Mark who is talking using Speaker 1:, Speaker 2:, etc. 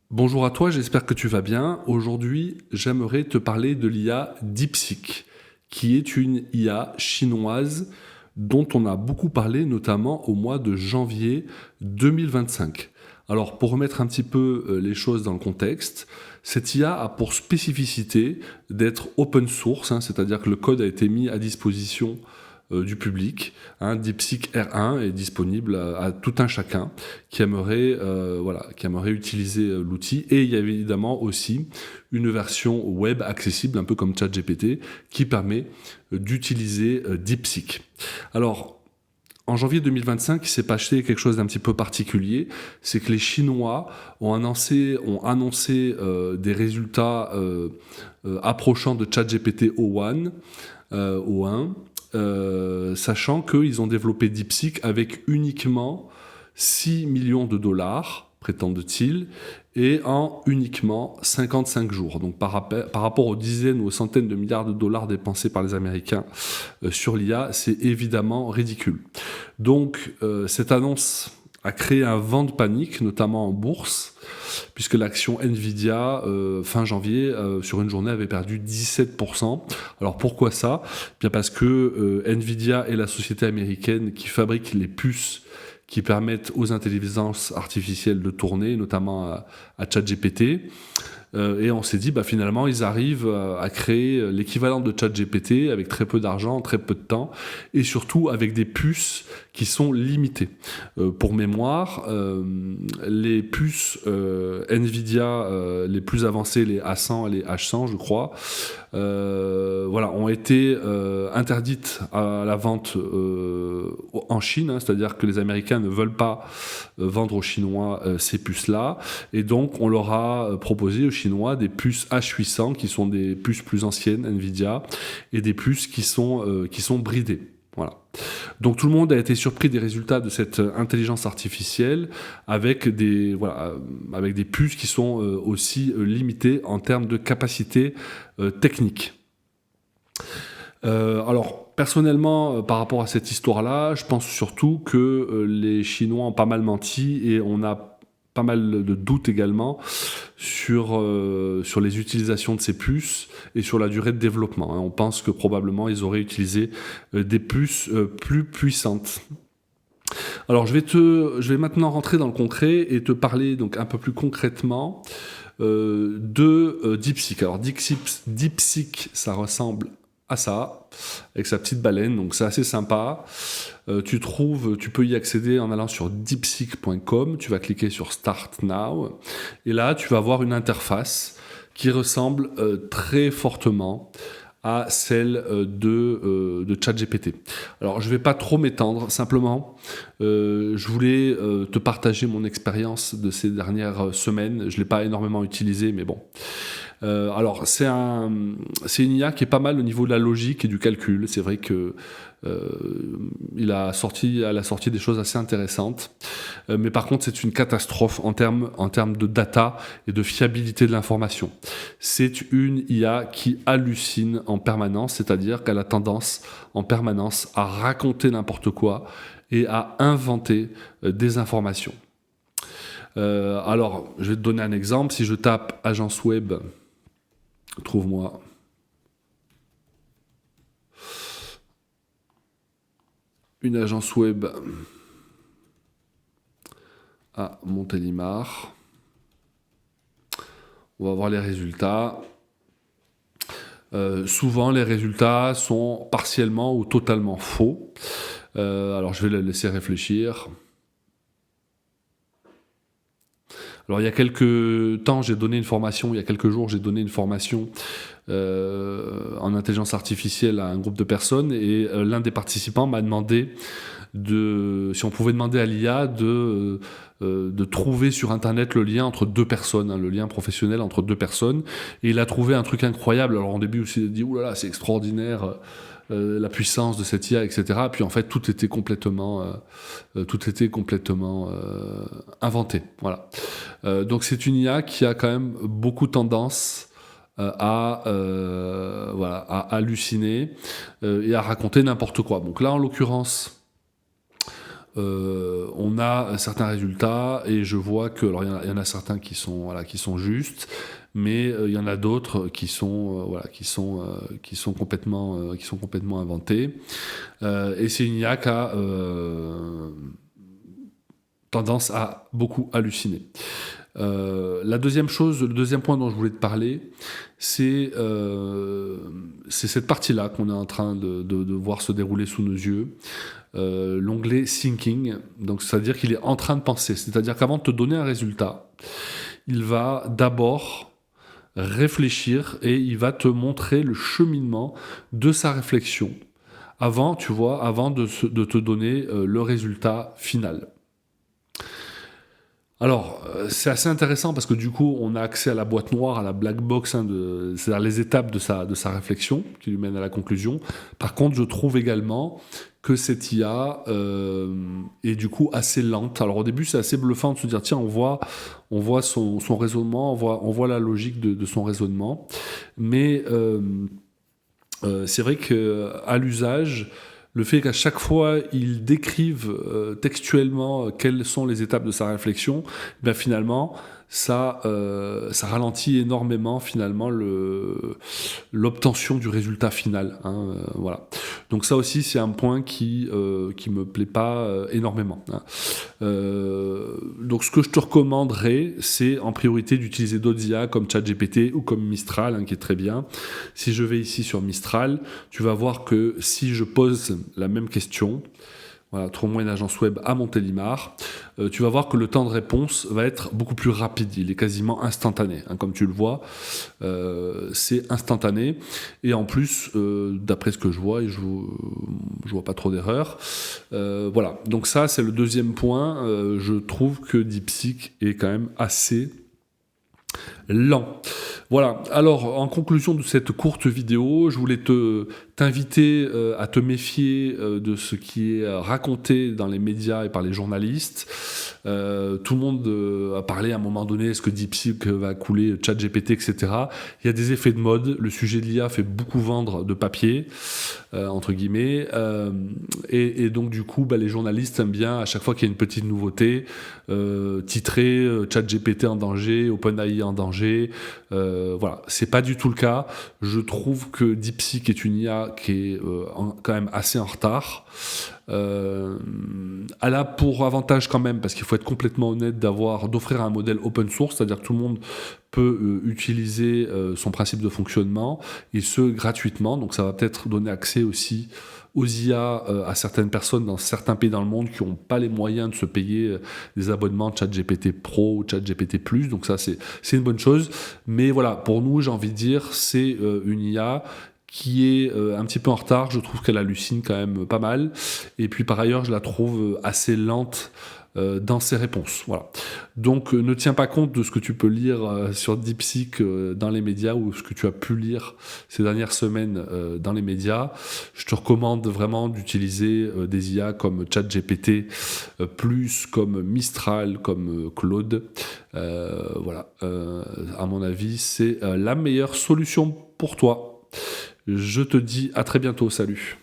Speaker 1: Bonjour à toi, j'espère que tu vas bien. Aujourd'hui, j'aimerais te parler de l'IA DeepSeek, qui est une IA chinoise dont on a beaucoup parlé, notamment au mois de janvier 2025. Alors, pour remettre un petit peu les choses dans le contexte, cette IA a pour spécificité d'être open source, c'est-à-dire que le code a été mis à disposition du public. DeepSeek R1 est disponible à tout un chacun qui aimerait utiliser l'outil. Et il y a évidemment aussi une version web accessible, un peu comme ChatGPT, qui permet d'utiliser DeepSeek. Alors, en janvier 2025, il s'est passé quelque chose d'un petit peu particulier, c'est que les Chinois ont annoncé des résultats approchant de ChatGPT O1, sachant qu'ils ont développé DeepSeek avec uniquement 6 millions de dollars, prétendent-ils, et en uniquement 55 jours. Donc par rapport aux dizaines ou aux centaines de milliards de dollars dépensés par les Américains sur l'IA, c'est évidemment ridicule. Donc cette annonce a créé un vent de panique, notamment en bourse, puisque l'action Nvidia, fin janvier, sur une journée, avait perdu 17%. Alors pourquoi ça ? Bien parce que Nvidia est la société américaine qui fabrique les puces qui permettent aux intelligences artificielles de tourner, notamment à ChatGPT. Et on s'est dit, finalement, ils arrivent à créer l'équivalent de ChatGPT avec très peu d'argent, très peu de temps, et surtout avec des puces qui sont limitées. Pour mémoire, les puces Nvidia les plus avancées, les A100 et les H100, je crois, ont été interdites à la vente en Chine, c'est-à-dire que les Américains ne veulent pas vendre aux Chinois ces puces-là, et donc on leur a proposé aux Chinois des puces H800 qui sont des puces plus anciennes Nvidia et des puces qui sont bridées. Voilà. Donc tout le monde a été surpris des résultats de cette intelligence artificielle avec des puces qui sont aussi limitées en termes de capacité technique. Alors personnellement, par rapport à cette histoire-là, je pense surtout que les Chinois ont pas mal menti et on a pas mal de doutes également sur les utilisations de ces puces et sur la durée de développement. On pense que probablement ils auraient utilisé des puces plus puissantes. Alors je vais maintenant rentrer dans le concret et te parler donc un peu plus concrètement de DeepSeek. Alors DeepSeek, ça ressemble à ça, avec sa petite baleine, donc c'est assez sympa. Tu peux y accéder en allant sur deepseek.com, tu vas cliquer sur Start Now, et là tu vas voir une interface qui ressemble très fortement à celle de ChatGPT. Alors je ne vais pas trop m'étendre, simplement je voulais te partager mon expérience de ces dernières semaines. Je ne l'ai pas énormément utilisé, mais bon. Alors c'est une IA qui est pas mal au niveau de la logique et du calcul. C'est vrai que elle a sorti des choses assez intéressantes, mais par contre c'est une catastrophe en termes de data et de fiabilité de l'information. C'est une IA qui hallucine en permanence, c'est-à-dire qu'elle a tendance en permanence à raconter n'importe quoi et à inventer des informations. Alors je vais te donner un exemple. Si je tape agence web, trouve-moi une agence web à Montélimar. On va voir les résultats. Souvent, les résultats sont partiellement ou totalement faux. Alors, je vais le laisser réfléchir. Alors, il y a quelques temps, il y a quelques jours, j'ai donné une formation en intelligence artificielle à un groupe de personnes, et l'un des participants m'a demandé si on pouvait demander à l'IA de trouver sur Internet le lien entre deux personnes, le lien professionnel entre deux personnes, et il a trouvé un truc incroyable. Alors, au début, il s'est dit « Ouh là là, c'est extraordinaire ». La puissance de cette IA, etc. Puis en fait, tout était complètement inventé. Voilà. Donc c'est une IA qui a quand même beaucoup tendance à halluciner et à raconter n'importe quoi. Donc là, en l'occurrence, on a certains résultats et je vois que, alors il y en a certains qui sont, voilà, qui sont justes, mais il y en a d'autres qui sont, voilà, qui sont complètement inventés. Et c'est une IA qui a tendance à beaucoup halluciner. La deuxième chose, le deuxième point dont je voulais te parler, c'est cette partie-là qu'on est en train de voir se dérouler sous nos yeux. L'onglet Thinking, donc c'est-à-dire qu'il est en train de penser. C'est-à-dire qu'avant de te donner un résultat, il va d'abord réfléchir et il va te montrer le cheminement de sa réflexion avant, tu vois, avant de te donner le résultat final. Alors, c'est assez intéressant parce que du coup, on a accès à la boîte noire, à la black box, c'est-à-dire les étapes de sa réflexion qui lui mènent à la conclusion. Par contre, je trouve également que cette IA est du coup assez lente. Alors au début, c'est assez bluffant de se dire, tiens, on voit son raisonnement, on voit la logique de son raisonnement. Mais c'est vrai qu'à l'usage, le fait qu'à chaque fois, il décrive textuellement quelles sont les étapes de sa réflexion, ben finalement, ça ralentit énormément finalement l'obtention du résultat final. Voilà. Donc ça aussi, c'est un point qui me plaît pas énormément. Donc ce que je te recommanderais, c'est en priorité d'utiliser d'autres IA comme ChatGPT ou comme Mistral, qui est très bien. Si je vais ici sur Mistral, tu vas voir que si je pose la même question, voilà, trouve-moi une agence web à Montélimar, tu vas voir que le temps de réponse va être beaucoup plus rapide, il est quasiment instantané, comme tu le vois, c'est instantané, et en plus, d'après ce que je vois, et je vois pas trop d'erreurs, voilà, donc ça c'est le deuxième point, je trouve que DeepSeek est quand même assez lent. Voilà, alors en conclusion de cette courte vidéo, je voulais t'inviter à te méfier de ce qui est raconté dans les médias et par les journalistes. Tout le monde a parlé à un moment donné, est-ce que DeepSeek va couler ChatGPT, etc. Il y a des effets de mode, le sujet de l'IA fait beaucoup vendre de papier, entre guillemets, et donc du coup, les journalistes aiment bien, à chaque fois qu'il y a une petite nouveauté, titrer ChatGPT en danger, OpenAI en danger, voilà, c'est pas du tout le cas. Je trouve que DeepSeek est une IA qui est quand même assez en retard. Elle a pour avantage quand même, parce qu'il faut être complètement honnête, d'offrir un modèle open source, c'est-à-dire que tout le monde peut utiliser son principe de fonctionnement, et ce gratuitement, donc ça va peut-être donner accès aussi aux IA à certaines personnes dans certains pays dans le monde qui n'ont pas les moyens de se payer des abonnements ChatGPT Pro ou ChatGPT+, donc ça c'est une bonne chose, mais voilà, pour nous, j'ai envie de dire, c'est une IA qui est un petit peu en retard. Je trouve qu'elle hallucine quand même pas mal, et puis par ailleurs je la trouve assez lente dans ses réponses. Voilà. Donc ne tiens pas compte de ce que tu peux lire sur DeepSeek dans les médias, ou ce que tu as pu lire ces dernières semaines dans les médias. Je te recommande vraiment d'utiliser des IA comme ChatGPT, plus comme Mistral, comme Claude. Voilà. À mon avis, c'est la meilleure solution pour toi. Je te dis à très bientôt. Salut.